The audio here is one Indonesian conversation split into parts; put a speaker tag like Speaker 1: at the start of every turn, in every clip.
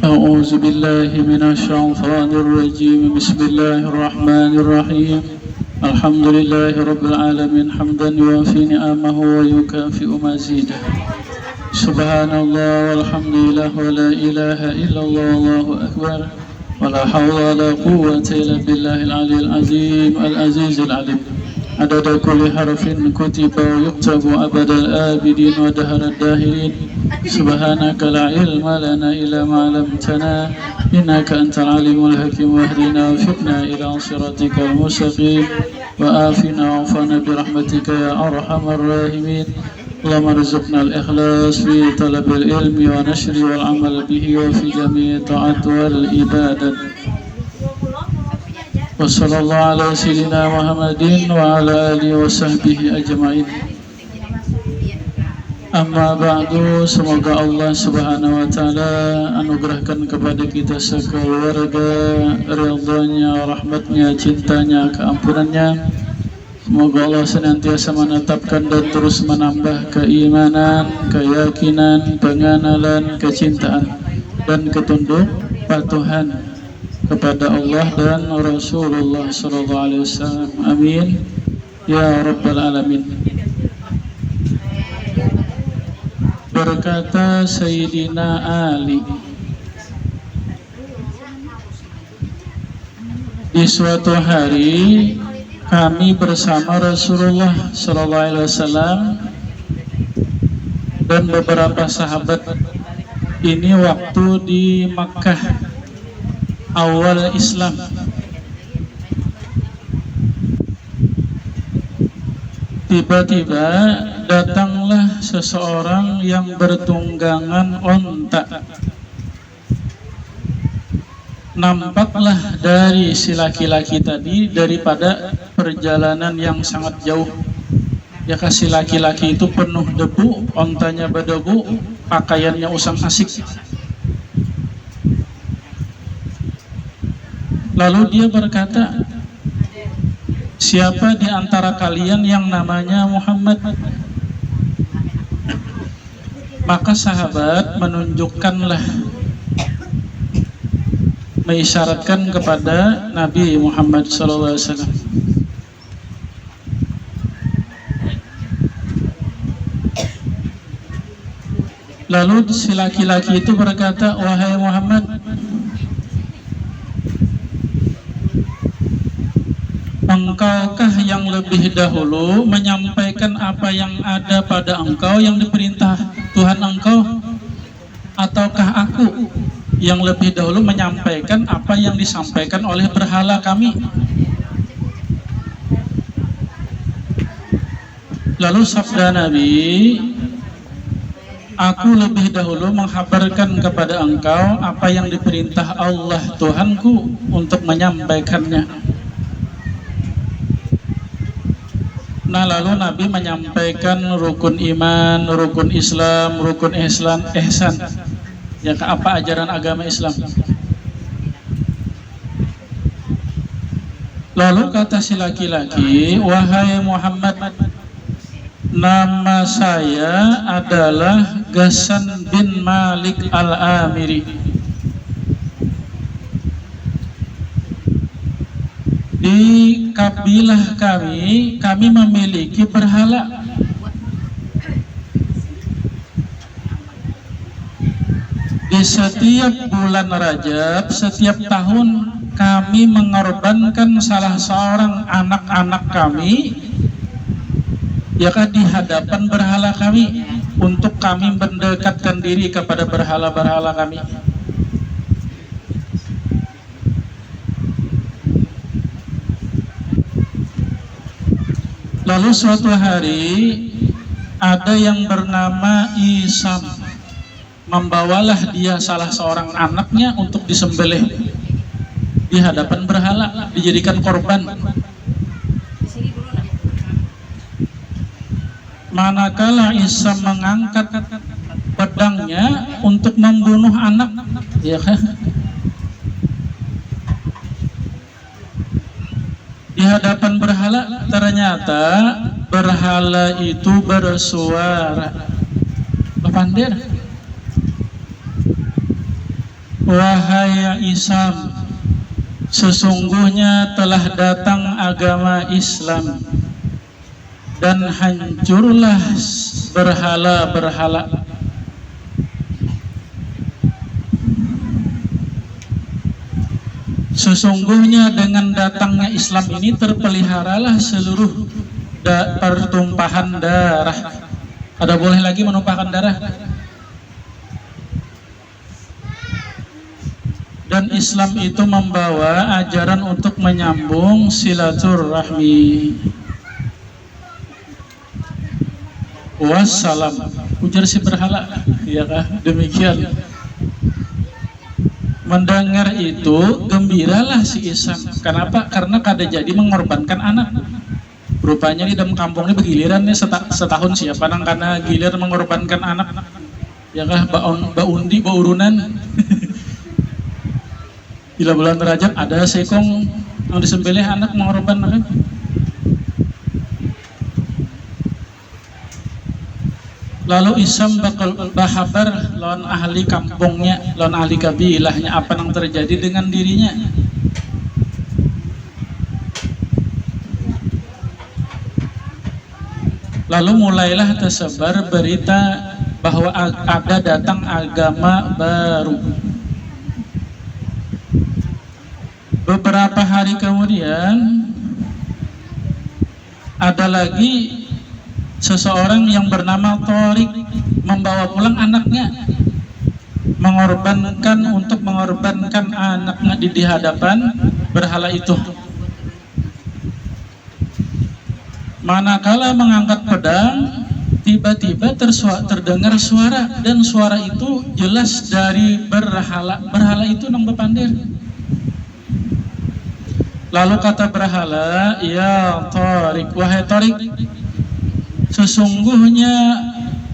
Speaker 1: أعوذ بالله من الشيطان الرجيم بسم الله الرحمن الرحيم الحمد لله رب العالمين حمدا يوافي نعمه ويكافئ مزيده سبحان الله والحمد لله ولا إله إلا الله والله أكبر ولا حول ولا قوة إلا بالله العلي العظيم العزيز العليم عدد كل حرف كتب ويكتب أبد الآبدين ودهر الداهرين سبحانك لا علم لنا إلا ما علمتنا إنك أنت العليم الحكيم واهدنا وفقنا إلى صراطك المستقيم وآفنا وعفنا برحمتك يا أرحم الراحمين اللهم ارزقنا الإخلاص في طلب العلم ونشر والعمل به وفي جميع الطاعات والعبادات وصلى الله على سيدنا محمد وعلى آله وصحبه أجمعين. Amma ba'du, semoga Allah subhanahu wa ta'ala anugerahkan kepada kita sekeluarga ridhonya, rahmatnya, cintanya, keampunannya. Semoga Allah senantiasa menetapkan dan terus menambah keimanan, keyakinan, pengenalan, kecintaan dan ketunduk patuhan kepada Allah dan Rasulullah sallallahu alaihi wasallam. Amin ya rabbal alamin. Berkata Sayyidina Ali, di suatu hari kami bersama Rasulullah sallallahu alaihi wasallam dan beberapa sahabat. Ini waktu di Makkah awal Islam. Tiba-tiba datanglah seseorang yang bertunggangan onta. Nampaklah dari si laki-laki tadi daripada perjalanan yang sangat jauh. Ya, si laki-laki itu penuh debu, ontanya berdebu, pakaiannya usang asik. Lalu dia berkata, siapa di antara kalian yang namanya Muhammad? Maka sahabat menunjukkanlah, mengisyaratkan kepada Nabi Muhammad SAW. Lalu si laki-laki itu berkata, wahai Muhammad, engkaukah yang lebih dahulu menyampaikan apa yang ada pada engkau yang diperintah Tuhan engkau, ataukah aku yang lebih dahulu menyampaikan apa yang disampaikan oleh berhala kami? Lalu sabda Nabi, aku lebih dahulu menghabarkan kepada engkau apa yang diperintah Allah Tuhanku untuk menyampaikannya. Nah, lalu Nabi menyampaikan rukun iman, rukun Islam, rukun ihsan. Ya, apa ajaran agama Islam? Lalu kata si laki-laki, wahai Muhammad, nama saya adalah Ghassan bin Malik al-Amiri. Di kabilah kami memiliki berhala. Di setiap bulan Rajab, setiap tahun kami mengorbankan salah seorang anak-anak kami, yakni di hadapan berhala kami, untuk kami mendekatkan diri kepada berhala-berhala kami. Lalu suatu hari ada yang bernama Isam, membawalah dia salah seorang anaknya untuk disembelih di hadapan berhala, dijadikan korban. Manakala Isam mengangkat pedangnya untuk membunuh anak, ya kan? Di hadapan berhala, ternyata berhala itu bersuara. Papandir, Wahai Isam, sesungguhnya telah datang agama Islam dan hancurlah berhala-berhala. Sesungguhnya dengan datangnya Islam ini terpeliharalah seluruh pertumpahan darah. Ada boleh lagi menumpahkan darah? Dan Islam itu membawa ajaran untuk menyambung silaturahmi. Wassalam, ujar si berhala, ya kah? Demikian. Mendengar itu gembiralah si Isam. Kenapa? Karena kada jadi mengorbankan anak. Rupanya di dalam kampungnya begiliran nih setahun siapa nang karena gilir mengorbankan anak. Ya kah? Baundi, baurunan. Bila bulan Rajab ada sekong yang disembelih anak mengorbankan. Lalu Isam bakal bahabar lawan ahli kampungnya, lawan ahli kabilahnya, apa yang terjadi dengan dirinya. Lalu mulailah tersebar berita bahwa ada datang agama baru. Beberapa hari kemudian ada lagi seseorang yang bernama Torik membawa pulang anaknya, mengorbankan anaknya di hadapan berhala itu. Manakala mengangkat pedang, tiba-tiba terdengar suara, dan suara itu jelas dari berhala. Berhala itu nang bepandir. Lalu kata berhala, ya Torik, wahai Torik, sesungguhnya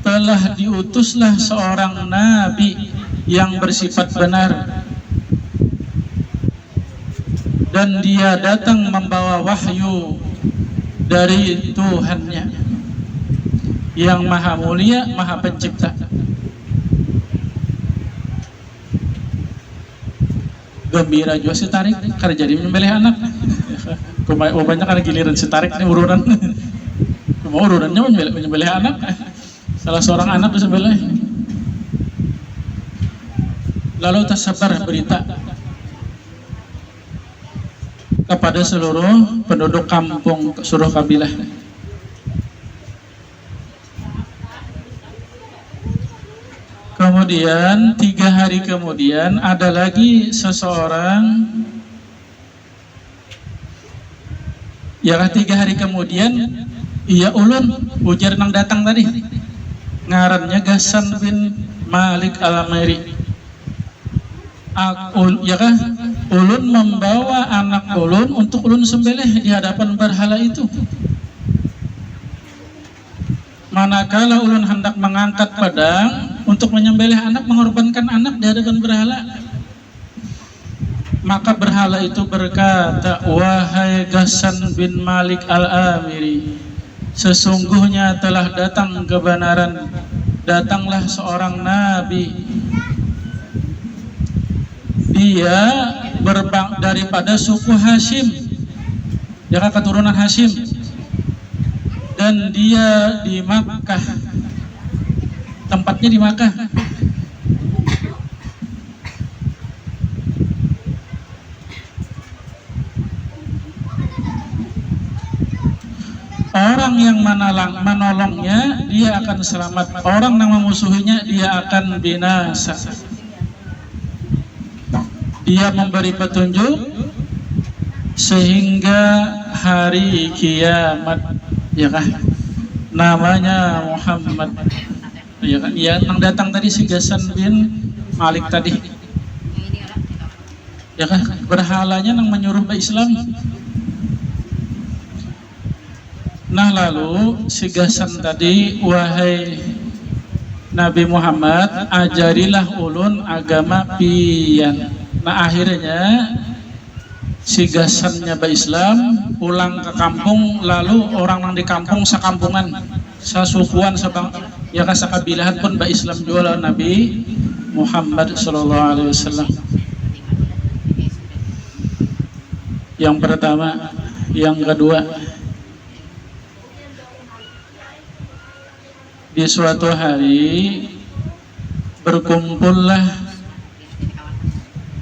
Speaker 1: telah diutuslah seorang nabi yang bersifat benar, dan dia datang membawa wahyu dari Tuhannya yang maha mulia, maha pencipta. Gembira juga si Tarik karena jadi menyembelih anak. Banyak karena giliran si Tarik ini urunan. Mau urunannya menyembelih anak. Salah seorang anak disembelih. Lalu tersebar berita kepada seluruh penduduk kampung, seluruh kabilah. Kemudian 3 hari kemudian ada lagi seseorang, ya 3 hari kemudian, iya ulun ujar nang datang tadi, ngarannya Ghassan bin Malik al-Amiri. Ya kah? Ulun membawa anak ulun untuk ulun sembelih di hadapan berhala itu. Manakala ulun hendak mengangkat pedang untuk menyembelih anak, mengorbankan anak di hadapan berhala, maka berhala itu berkata, wahai Ghassan bin Malik al-Amiri, sesungguhnya telah datang kebenaran, datanglah seorang nabi, dia daripada suku Hashim, dia keturunan Hashim, dan dia di Makkah, tempatnya di Makkah. Orang yang menolongnya dia akan selamat, orang yang memusuhinya dia akan binasa. Dia memberi petunjuk sehingga hari kiamat, ya kah? Namanya Muhammad, ya kan? Yang datang tadi si Ghassan bin Malik tadi, ya kan? Berhalanya yang menyuruh ke Islam. Nah lalu si Ghassan tadi, wahai Nabi Muhammad, ajarilah ulun agama pian. Nah akhirnya si Ghassannya Islam, pulang ke kampung, lalu orang yang di kampung sekampungan, sasukuan, ya kasakabilahan pun Islam jual Nabi Muhammad sallallahu alaihi wasallam. Yang pertama, yang kedua, di suatu hari berkumpullah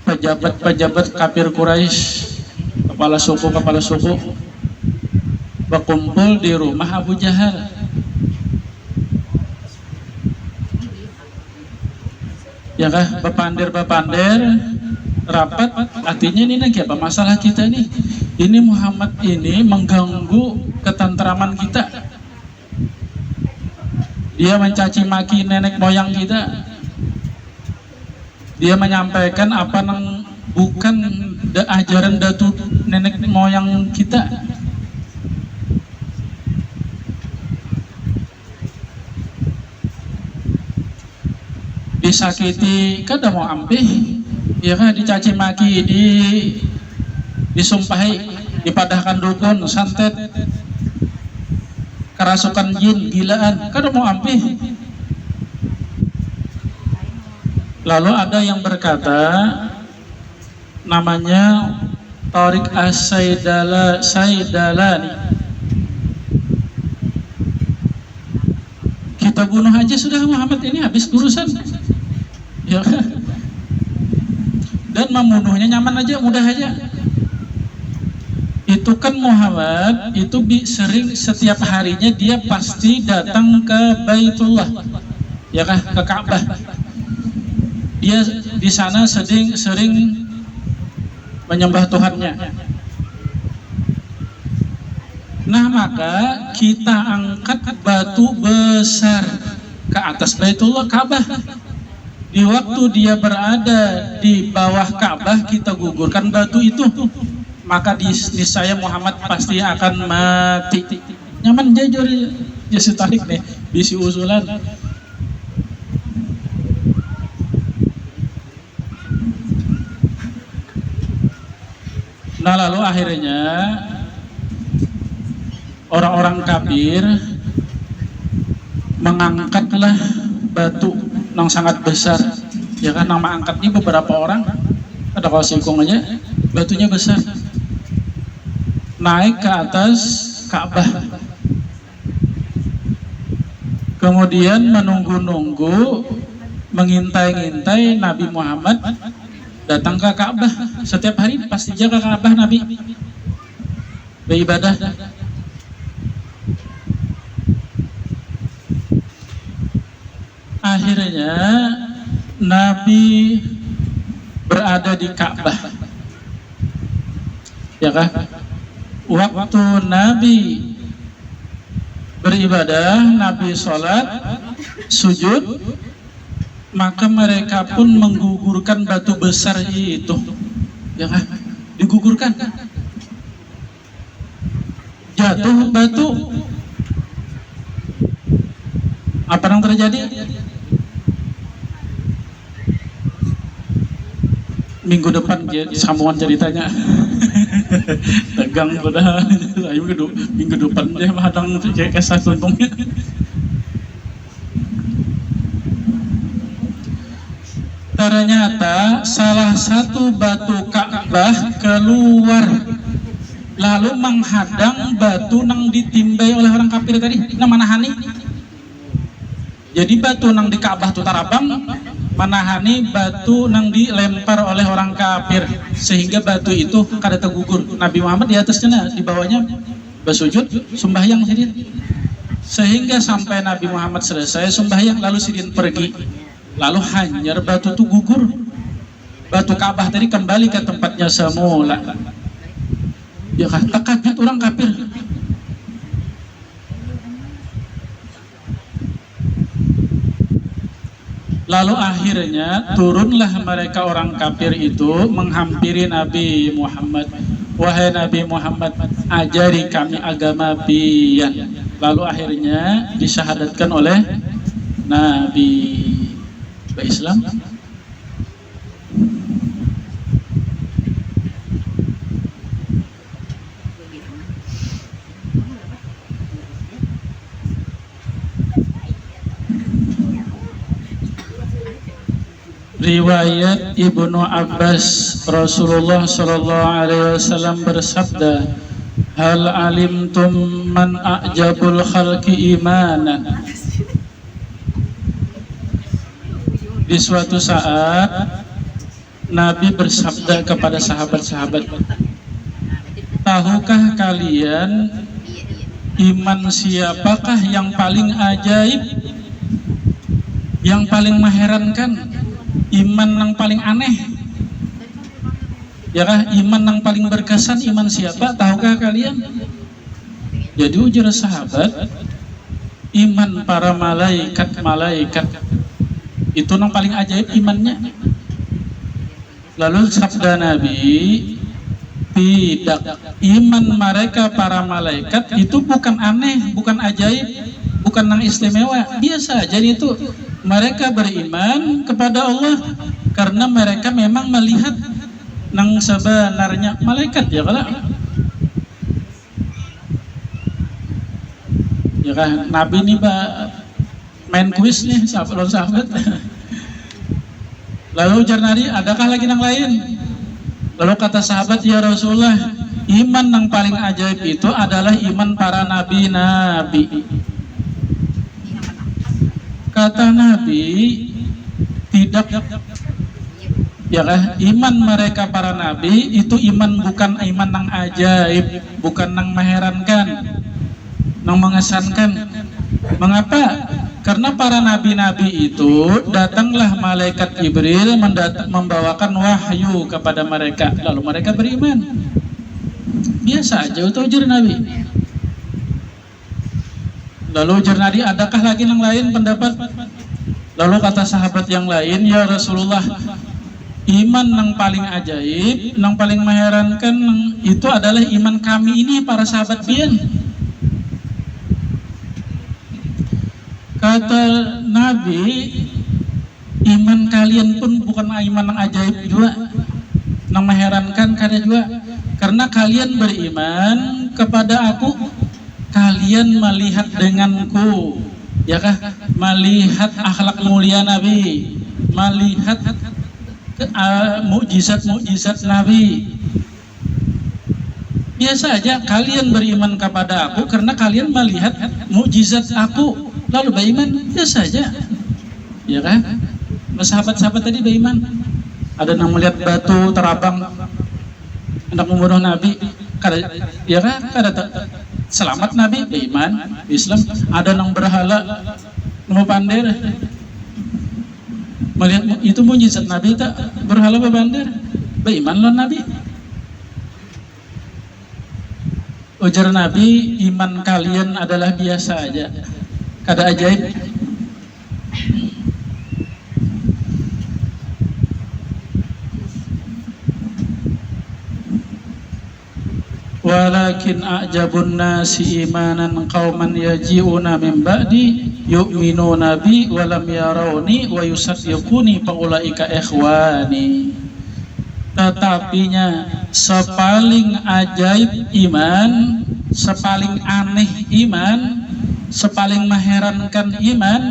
Speaker 1: pejabat-pejabat kafir Quraisy, kepala suku berkumpul di rumah Abu Jahal. Ya kah, bepandir rapat, artinya ini lagi apa masalah kita ini Muhammad ini mengganggu ketentraman kita, dia mencaci maki nenek moyang kita, dia menyampaikan apa yang bukan ajaran datu nenek moyang kita. Disakiti kada mau ampih, ya kan, dicaci maki, disumpahi, dipadahkan dukun, santet, kerasukan jin, gilaan, kada mau ampih. Lalu ada yang berkata, namanya Tariq As-Saidalani, kita bunuh aja sudah Muhammad ini, habis urusan. Ya, dan membunuhnya nyaman aja, mudah aja. Itu kan Muhammad itu sering, setiap harinya dia pasti datang ke Baitullah, ya kah, ke Ka'bah. Dia di sana sering menyembah Tuhannya. Nah, maka kita angkat batu besar ke atas Baitullah Ka'bah. Di waktu dia berada di bawah Ka'bah, kita gugurkan batu itu, maka di saya Muhammad pasti akan mati. Nyaman jajur jasi tarik nih, bisi usulan. Nah, lalu akhirnya orang-orang kafir mengangkatlah batu yang sangat besar, ya kan, nama angkatnya beberapa orang, ada kalau singkong aja, batunya besar, naik ke atas Ka'bah, kemudian menunggu-nunggu, mengintai-ngintai Nabi Muhammad datang ke Ka'bah. Setiap hari pasti jaga Ka'bah Nabi beribadah. Akhirnya Nabi berada di Ka'bah, ya kan? Waktu Nabi beribadah, Nabi sholat, sujud, maka mereka pun menggugurkan batu besar itu, ya kan? Digugurkan, jatuh batu. Apa yang terjadi? Minggu depan sambungan ceritanya. Tegang pada ayo minggu depan dia hadang kisah tuntungnya. Ternyata salah satu batu Ka'bah keluar, lalu menghadang batu yang ditimbai oleh orang kafir tadi, namanya Hani. Jadi batu nang di Ka'bah tu tarabang manahani batu nang dilempar oleh orang kafir, sehingga batu itu kada tergugur. Nabi Muhammad di atasnya, di bawahnya bersujud sembahyang sidin, sehingga sampai Nabi Muhammad selesai sembahyang lalu sidin pergi, lalu hanyar batu itu gugur. Batu Ka'bah tadi kembali ke tempatnya semula. Ya kan, terkaget orang kafir. Lalu akhirnya turunlah mereka orang kafir itu menghampiri Nabi Muhammad. Wahai Nabi Muhammad, ajari kami agama pian. Lalu akhirnya disyahadatkan oleh Nabi Islam. Riwayat Ibnu Abbas, Rasulullah Shallallahu Alaihi Wasallam bersabda, hal alimtum man a'jabul khalqi imanan. Di suatu saat Nabi bersabda kepada sahabat-sahabat, tahukah kalian iman siapakah yang paling ajaib, yang paling mengherankan, iman yang paling aneh? Ya kah? Iman yang paling berkesan, iman siapa? Tahukah kalian? Jadi ujar sahabat, iman para malaikat itu yang paling ajaib imannya. Lalu sabda Nabi, tidak, iman mereka para malaikat itu bukan aneh, bukan ajaib, bukan yang istimewa, biasa. Jadi itu mereka beriman kepada Allah karena mereka memang melihat nang sebenarnya malaikat, ya kalau ya kan Nabi ini main kuis nih sahabat. Lalu ujar Nabi, adakah lagi yang lain? Lalu kata sahabat, ya Rasulullah, iman yang paling ajaib itu adalah iman para nabi-nabi. Kata Nabi, tidak, ya kan? Iman mereka para nabi itu iman bukan iman yang ajaib, bukan yang mengherankan, yang mengesankan. Mengapa? Karena para nabi-nabi itu datanglah malaikat Jibril membawakan wahyu kepada mereka, lalu mereka beriman. Biasa aja itu ujar Nabi. Lalu ujar Nabi, adakah lagi yang lain pendapat? Lalu kata sahabat yang lain, ya Rasulullah, iman yang paling ajaib, yang paling mengherankan itu adalah iman kami ini para sahabat pian. Kata Nabi, iman kalian pun bukan iman yang ajaib juga, yang mengherankan kada juga, karena kalian beriman kepada aku, kalian melihat denganku, ya kah? Melihat akhlak mulia Nabi, melihat mukjizat Nabi. Biasa aja kalian beriman kepada aku karena kalian melihat mukjizat aku, lalu beriman, biasa saja, ya kan? Sahabat-sahabat tadi beriman. Ada yang melihat batu terabang hendak membunuh Nabi, ya kan? Selamat Nabi, beriman, Islam. Ada yang berhala mau pandir, melihat itu mujizat Nabi, tak berhala berpandir, beriman loh Nabi. Ujar Nabi, iman kalian adalah biasa aja, kada ajaib. Walakin a'jabun nasi imanan qauman yaji'una min ba'di yu'minuna bi wa lam yarawni wa yusaddiquni fa ulaika ikhwani. Tetapinya sepaling ajaib iman, sepaling aneh iman, sepaling mengherankan iman,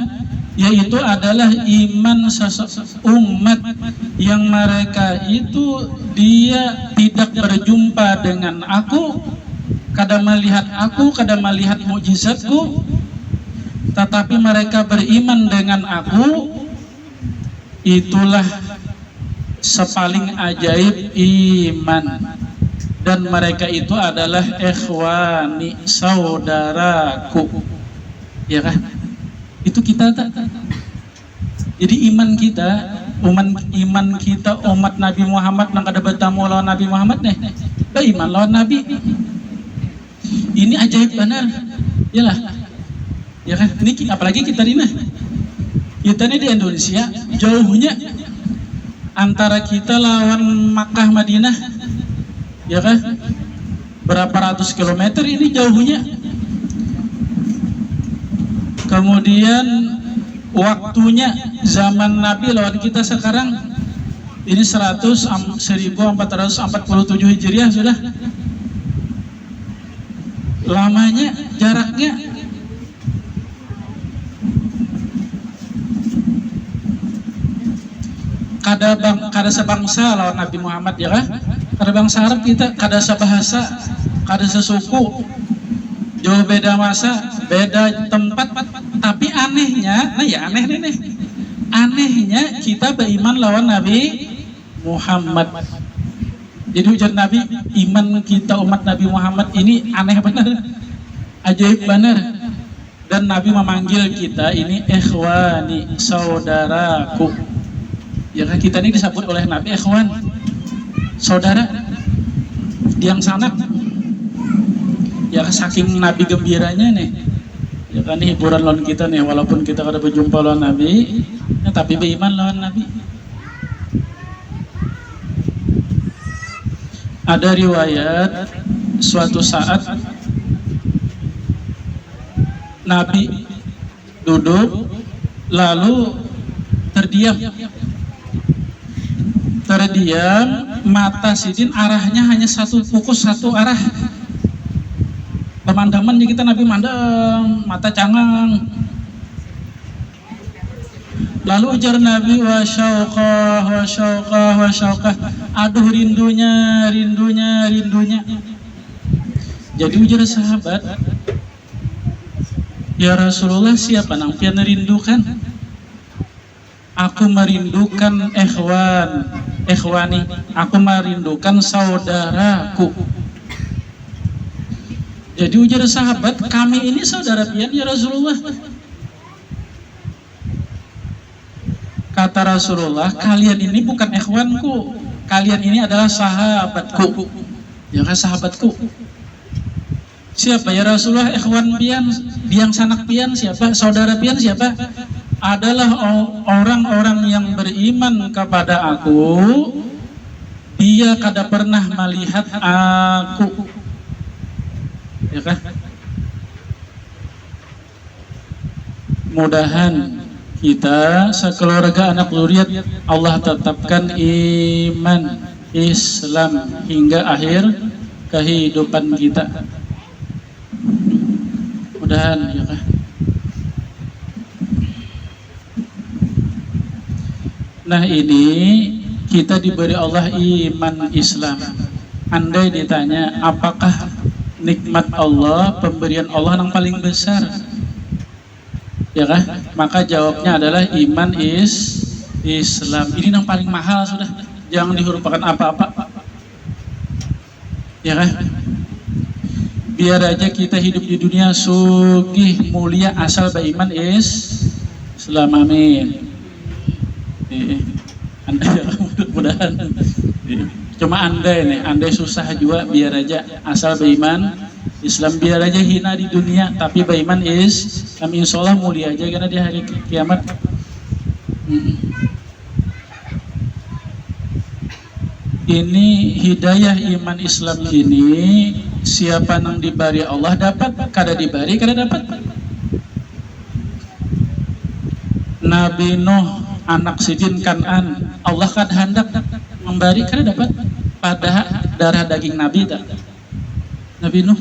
Speaker 1: yaitu adalah iman umat yang mereka itu dia tidak berjumpa dengan aku, kada melihat aku, kada melihat mukjizatku, tetapi mereka beriman dengan aku. Itulah sepaling ajaib iman, dan mereka itu adalah ikhwani, saudaraku, ya kan? Itu kita tak. Jadi iman kita umat Nabi Muhammad nang kada bertamu lawan Nabi Muhammad nih, iman lawan Nabi. Ini ajaib benar, yalah, ya kan? Ini apalagi kita ini di Indonesia, jauhnya antara kita lawan Makkah Madinah, ya kan? Berapa ratus kilometer ini jauhnya. Kemudian waktunya zaman Nabi lawan kita sekarang ini 1447 Hijriah sudah. Lamanya jaraknya. kada sebangsa lawan Nabi Muhammad ya kan, kada bangsa Arab kita, kada sebahasa, kada sesuku, jauh beda masa, beda tempat, tapi anehnya, nah ya aneh nih, anehnya kita beriman lawan Nabi Muhammad. Jadi ujar Nabi, iman kita umat Nabi Muhammad ini aneh benar, ajaib benar. Dan Nabi memanggil kita ini ikhwani, saudaraku. Ya kan, kita ini disebut oleh Nabi ikhwan, saudara, yang sanak. Ya saking Nabi gembiranya nih, ya kan hiburan lawan kita nih, walaupun kita kada berjumpa lawan Nabi, ya, tapi beriman lawan Nabi. Ada riwayat suatu saat Nabi duduk lalu terdiam, mata sidin arahnya hanya satu fokus, satu arah. Pemandangan kita Nabi mandang, mata cangang. Lalu ujar Nabi, wa syauqah, aduh rindunya. Jadi ujar sahabat, ya Rasulullah, siapa nang pian merindukan? Aku merindukan ikhwani, aku merindukan saudaraku. Jadi ujar sahabat, kami ini saudara pian ya Rasulullah. Kata Rasulullah, kalian ini bukan ikhwanku, kalian ini adalah sahabatku. Ya kan, sahabatku. Siapa ya Rasulullah ikhwan pian, biang sanak pian siapa, saudara pian siapa? Adalah orang-orang yang beriman kepada aku, dia kada pernah melihat aku. Ya kan? Mudahan kita sekeluarga anak zuriat Allah tetapkan iman Islam hingga akhir kehidupan kita. Mudahan ya kan. Nah ini kita diberi Allah iman Islam. Andai ditanya apakah nikmat Allah, pemberian Allah yang paling besar, ya kan? Maka jawabnya adalah iman Islam. Ini yang paling mahal sudah, jangan dilupakan apa-apa, ya kan? Biar aja kita hidup di dunia sugih mulia asal beriman Islam, amin. Andai mudah-mudahan. Cuma andai susah juga, biar aja asal beriman Islam, biar aja hina di dunia tapi beriman Islam, insya Allah mulia aja karena di hari kiamat. Ini hidayah iman Islam ini siapa nang dibari Allah dapat, kada dibari kada dapat. Nabi Nuh anak sidin Kan'an, Allah kada hendak memberi kada dapat pada darah daging Nabi tak. Nabi Nuh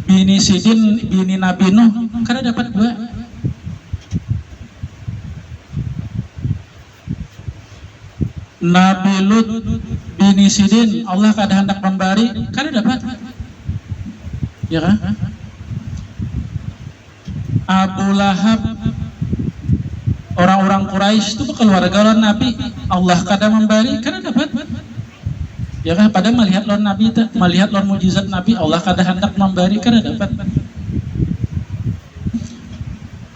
Speaker 1: bini sidin, bini Nabi Nuh kada dapat dua. Nabi Lut bini sidin, Allah kada hendak memberi kada dapat, ya kan? Abu Lahab, orang-orang Quraisy itu keluarga lawan Nabi, Allah kada memberi kada dapat, ya kan? Pada melihat lawan Nabi, melihat lawan mujizat Nabi, Allah kada hendak memberi kada dapat.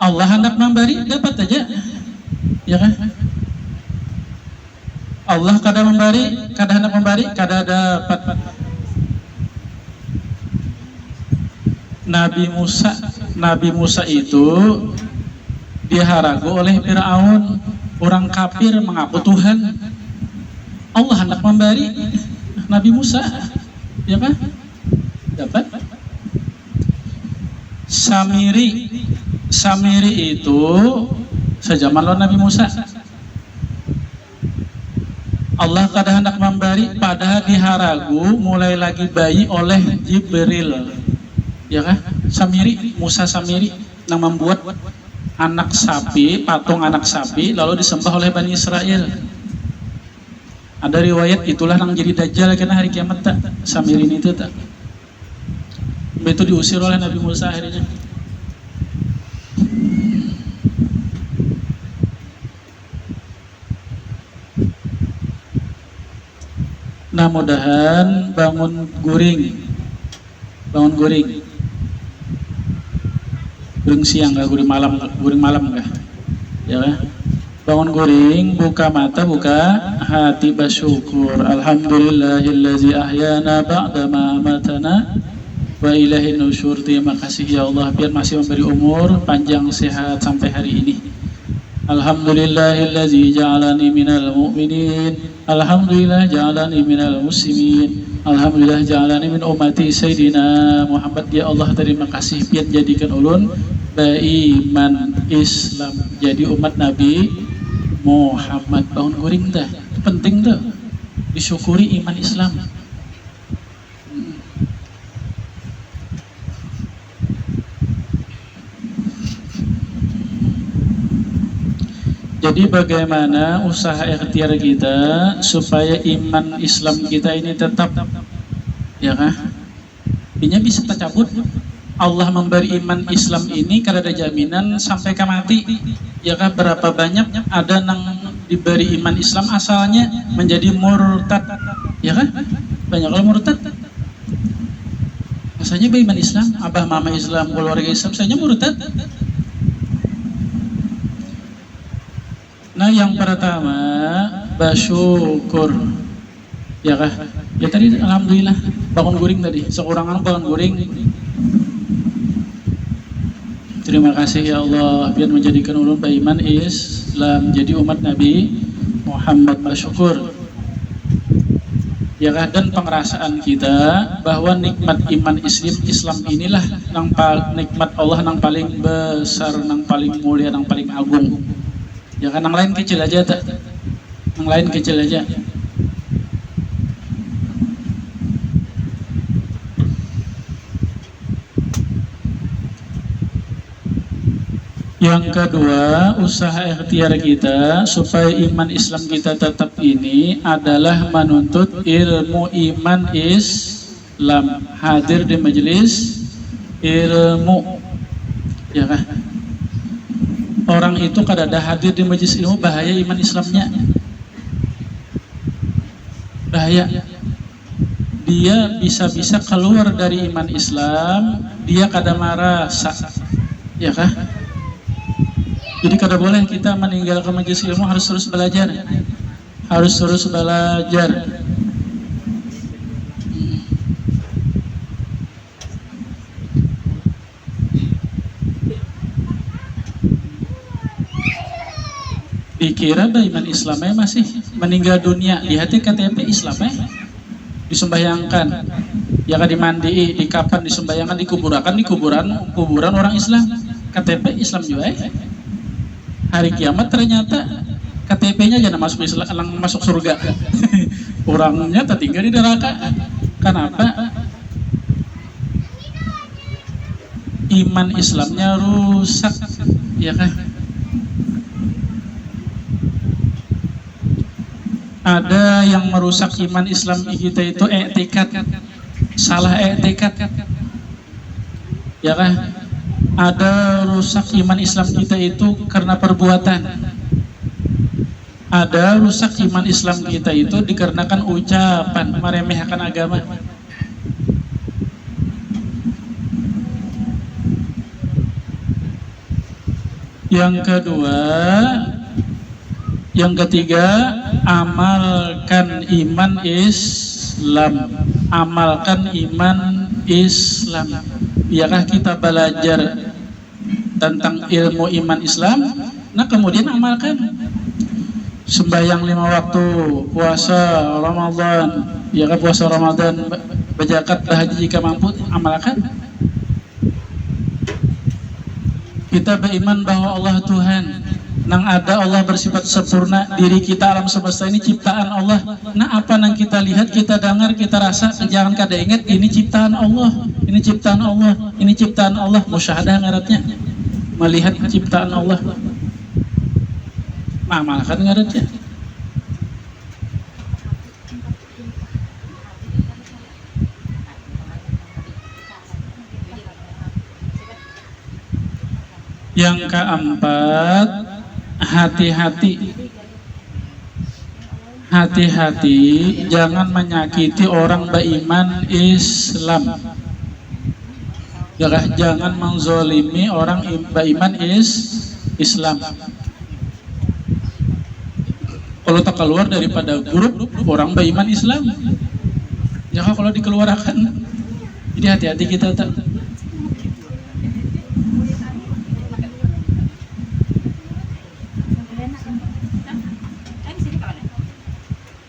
Speaker 1: Allah hendak memberi dapat aja, ya kan? Allah kada memberi, kada hendak memberi kada dapat. Nabi Musa itu diharagu oleh Firaun, orang kafir mengaku Tuhan. Allah hendak memberi Nabi Musa, ya kan? Dapat. Samiri itu sejaman lawan Nabi Musa. Allah kada hendak memberi, padahal diharagu mulai lagi bayi oleh Jibril, ya kan? Musa Samiri yang membuat anak sapi, patung anak sapi lalu disembah oleh Bani Israel. Ada riwayat itulah yang jadi dajjal kena hari kiamat tak samirin itu tak. Itu diusir oleh Nabi Musa akhirnya. Nah, mudahan bangun guring siang nggak, guring malam nggak, ya kan? Bangun guring, buka mata, buka hati, bersyukur. Alhamdulillahillazi ahyana ba'dama amatana wa ilaihin nusyur. Terima kasih ya Allah biar masih memberi umur panjang sehat sampai hari ini. Alhamdulillahillazi ja'alani minal mu'minin. Alhamdulillah ja'alani minal muslimin. Alhamdulillah ja'alani min ummati Sayyidina Muhammad. Ya Allah terima kasih biar jadikan ulun beriman Islam jadi umat Nabi Muhammad. Bangun guring dah, penting dah disyukuri iman Islam. Jadi bagaimana usaha ikhtiar kita supaya iman Islam kita ini tetap, ya kan? Ini bisa tercabut. Allah memberi iman Islam ini karena ada jaminan sampai ke mati. Ya kan, berapa banyak ada yang diberi iman Islam asalnya menjadi murtad. Ya kan? Banyak orang murtad. Asalnya beriman Islam, abah mama Islam, keluarga Islam, saja murtad. Nah, yang pertama bersyukur, ya kah? Ya tadi alhamdulillah bangun guring tadi, sekurangan bangun guring. Terima kasih ya Allah biar menjadikan ulun beriman Islam jadi umat Nabi Muhammad. Bersyukur, ya kah? Dan pengerasaan kita bahwa nikmat iman Islam inilah nikmat Allah yang paling besar, yang paling mulia, yang paling agung. Ya kan, yang lain kecil aja tak? Yang lain kecil aja. Yang kedua, usaha ikhtiar kita supaya iman Islam kita tetap ini adalah menuntut ilmu iman Islam, hadir di majelis ilmu, ya kan? Orang itu kadang hadir di majelis ilmu bahaya iman Islamnya, bahaya. Dia bisa-bisa keluar dari iman Islam, dia kadang marah, ya kah? Jadi kada boleh kita meninggalkan majelis ilmu, harus terus belajar, harus terus belajar. Dikira iman Islamnya masih meninggal dunia, lihat KTP Islamnya disembayangkan, ya kan, dimandi, di kapan disembayangkan, di kuburan orang Islam, KTP Islam juga. Hari kiamat ternyata KTP-nya jangan masuk surga, orangnya tertinggal di neraka. Kenapa? Iman Islamnya rusak, ya kan? Ada yang merusak iman Islam kita itu i'tikad, salah i'tikad, ya kan? Ada rusak iman Islam kita itu karena perbuatan. Ada rusak iman Islam kita itu dikarenakan ucapan, meremehkan agama. Yang ketiga, amalkan iman Islam. Amalkan iman Islam. Biarkah kita belajar tentang ilmu iman Islam, nah kemudian amalkan. Sembahyang 5 waktu, puasa Ramadan, ya kan, puasa Ramadan, berzakat, berhaji jika mampu, amalkan. Kita beriman bahwa Allah Tuhan, nang ada Allah bersifat sempurna, diri kita alam semesta ini ciptaan Allah. Nah, apa yang kita lihat, kita dengar, kita rasa, jangan kada ingat ini ciptaan Allah, ini ciptaan Allah, ini ciptaan Allah. Musyahadah ngaratnya, melihat ciptaan Allah, mamalkan ngaratnya. Yang keempat, hati-hati. Hati-hati jangan menyakiti orang beriman Islam. Ya, jangan menzolimi orang beriman Islam. Kalau tak keluar daripada grup orang beriman Islam, ya kalau dikeluarkan. Jadi hati-hati kita tak.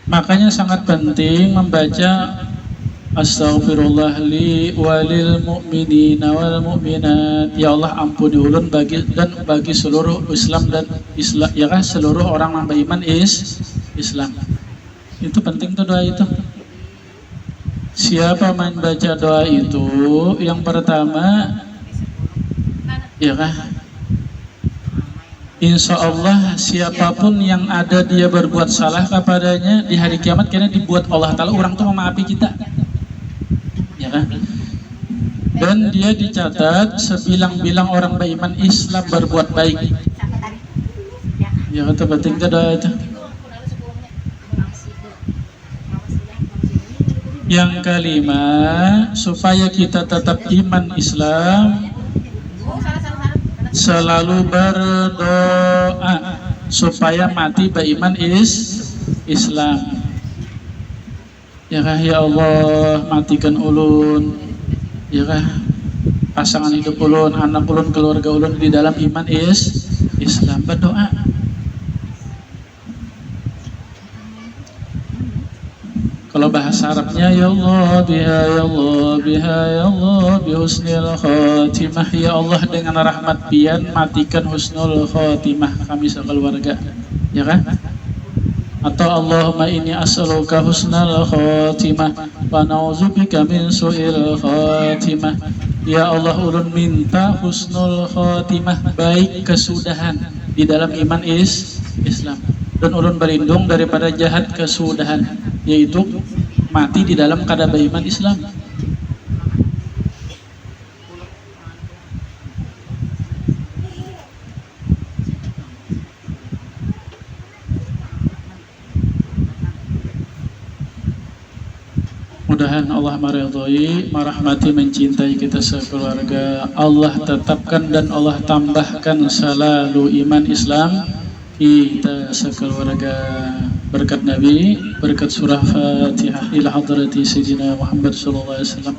Speaker 1: Makanya sangat penting membaca Astaghfirullah li walil mu'minina wal mu'minat. Ya Allah ampuni ulun bagi seluruh Islam dan Islam, ya kan, seluruh orang yang beriman Islam. Itu penting tuh doa itu. Siapa main baca doa itu, yang pertama, ya kan, insya Allah siapapun yang ada dia berbuat salah kepadanya di hari kiamat, karena dibuat Allah Ta'ala orang tuh memaafi kita, ya kan? Dan dia dicatat sebilang-bilang orang beriman Islam berbuat baik. Ya kata penting doa itu. Yang kelima, supaya kita tetap iman Islam, selalu berdoa supaya mati beriman Islam. Ya kah, ya Allah matikan ulun, ya kah, pasangan hidup ulun, anak ulun, keluarga ulun di dalam iman Islam. Berdoa. Kalau bahasa Arabnya, ya Allah biha, ya Allah biha, ya Allah bihusnil khatimah. Ya Allah dengan rahmat pian matikan husnul khatimah kami sekeluarga, ya kan? Atau Allahumma inni as'aluka husnal khatimah wa na'udzubika min su'il khatimah. Ya Allah ulun minta husnul khatimah, baik kesudahan di dalam iman Islam, dan ulun berlindung daripada jahat kesudahan, yaitu mati di dalam keadaan beriman Islam. Mudahan Allah meridhai, merahmati, mencintai kita sekeluarga. Allah tetapkan dan Allah tambahkan selalu iman Islam kita sekeluarga. Berkat Nabi, berkat surah Fatihah ila hadrati Sayyidina Muhammad sallallahu alaihi wasallam.